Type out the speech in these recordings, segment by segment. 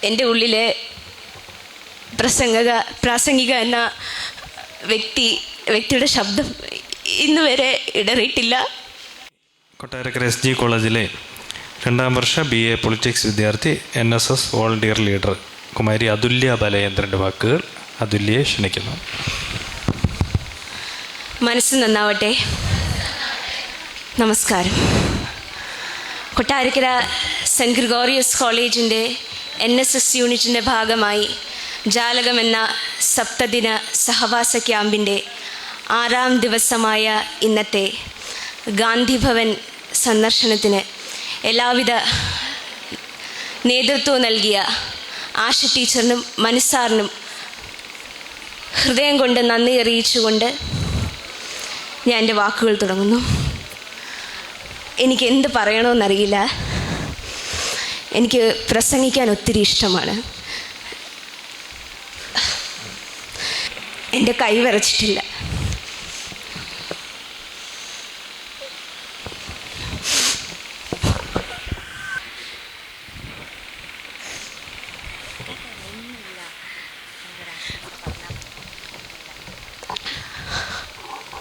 എൻ്റെ ഉള്ളിലെ പ്രാസംഗിക എന്ന വ്യക്തിയുടെ ശബ്ദം ഇന്ന് വരെ ഇടറിയിട്ടില്ല. കൊട്ടാരക്കര SG കോളേജിലെ 2ാം വർഷ BA പൊളിറ്റിക്സ് വിദ്യാർത്ഥി, NSS വോളണ്ടിയർ ലീഡർ കുമാരി അതുല്യ ബലയേന്ദ്രൻ്റെ വാക്കുകൾ അതുല്യയെ ക്ഷണിക്കുന്നു. മനസ്സ് നന്നാവട്ടെ. നമസ്കാരം. കൊട്ടാരക്കര സെൻറ്റ് ഗ്രിഗോറിയസ് കോളേജിൻ്റെ NSS യൂണിറ്റിൻ്റെ ഭാഗമായി ജാലകം എന്ന സപ്തദിന സഹവാസ ക്യാമ്പിൻ്റെ 6ാം ദിവസമായ ഇന്നത്തെ ഗാന്ധിഭവൻ സന്ദർശനത്തിന് എല്ലാവിധ നേതൃത്വവും നൽകിയ ആശ ടീച്ചറിനും മനസ്സാറിനും ഹൃദയം കൊണ്ട് നന്ദി അറിയിച്ചുകൊണ്ട് ഞാൻ എൻ്റെ വാക്കുകൾ തുടങ്ങുന്നു. എനിക്ക് എന്ത് പറയണമെന്നറിയില്ല. എനിക്ക് പ്രസംഗിക്കാൻ ഒത്തിരി ഇഷ്ടമാണ്. എൻ്റെ കൈ വിറച്ചിട്ടില്ല.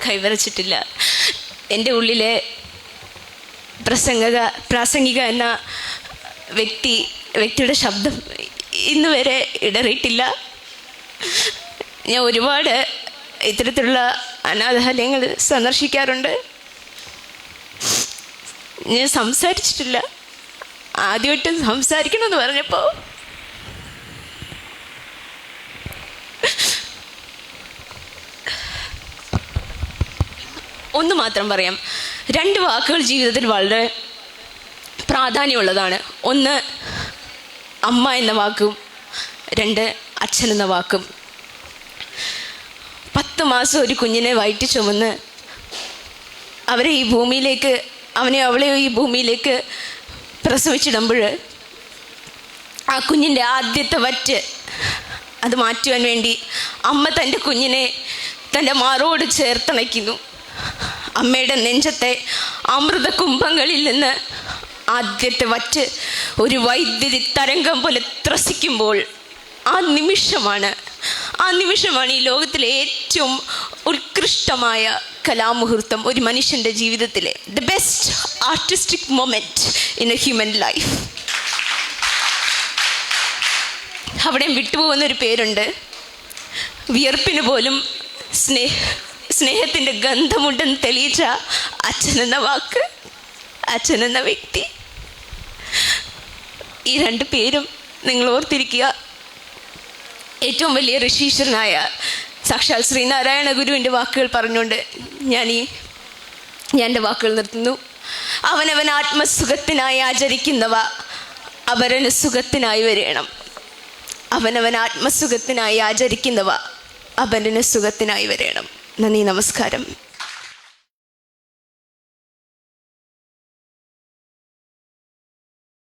കൈവരച്ചിട്ടില്ല. എൻ്റെ ഉള്ളിലെ പ്രാസംഗിക എന്ന വ്യക്തിയുടെ ശബ്ദം ഇന്ന് വരെ ഇടറിയിട്ടില്ല. ഞാൻ ഒരുപാട് ഇത്തരത്തിലുള്ള അനാഥാലയങ്ങൾ സന്ദർശിക്കാറുണ്ട്. ഞാൻ സംസാരിച്ചിട്ടില്ല. ആദ്യമായിട്ട് സംസാരിക്കണമെന്ന് പറഞ്ഞപ്പോൾ ഒന്ന് മാത്രം പറയാം. 2 വാക്കുകൾ ജീവിതത്തിൽ വളരെ പ്രാധാന്യമുള്ളതാണ്. ഒന്ന് അമ്മ എന്ന വാക്കും, 2 അച്ഛൻ എന്ന വാക്കും. 10 മാസം ഒരു കുഞ്ഞിനെ വയറ്റി ചുമന്ന് അവളെ ഈ ഭൂമിയിലേക്ക് പ്രസവിച്ചിടുമ്പോൾ ആ കുഞ്ഞിൻ്റെ ആദ്യത്തെ വറ്റ് അത് മാറ്റുവാൻ വേണ്ടി അമ്മ തൻ്റെ കുഞ്ഞിനെ തൻ്റെ മാറോട് ചേർത്തണയ്ക്കുന്നു. അമ്മയുടെ നെഞ്ചത്തെ അമൃത കുംഭങ്ങളിൽ നിന്ന് ആദ്യത്തെ വറ്റ് ഒരു വൈദ്യുതി തരംഗം പോലെ ത്രസിക്കുമ്പോൾ ആ നിമിഷമാണ് ഈ ലോകത്തിലെ ഏറ്റവും ഉത്കൃഷ്ടമായ കലാമുഹൂർത്തം ഒരു മനുഷ്യൻ്റെ ജീവിതത്തിലെ the best artistic moment in A human life. അവിടെ വിട്ടുപോകുന്നൊരു പേരുണ്ട്. വിയർപ്പിന് പോലും സ്നേഹത്തിൻ്റെ ഗന്ധമുണ്ടെന്ന് തെളിയിച്ച അച്ഛനെന്ന വാക്ക്, അച്ഛനെന്ന വ്യക്തി. ഈ 2 പേരും നിങ്ങൾ ഓർത്തിരിക്കുക. ഏറ്റവും വലിയ ഋഷീശ്വരനായ സാക്ഷാൽ ശ്രീനാരായണ ഗുരുവിൻ്റെ വാക്കുകൾ പറഞ്ഞുകൊണ്ട് ഞാൻ എൻ്റെ വാക്കുകൾ നിർത്തുന്നു. അവനവൻ ആത്മസുഖത്തിനായി ആചരിക്കുന്നവ അപരന് സുഖത്തിനായി വരേണം. അവനവൻ ആത്മസുഖത്തിനായി ആചരിക്കുന്നവ അപരന് സുഖത്തിനായി വരേണം. നന്ദി, നമസ്കാരം.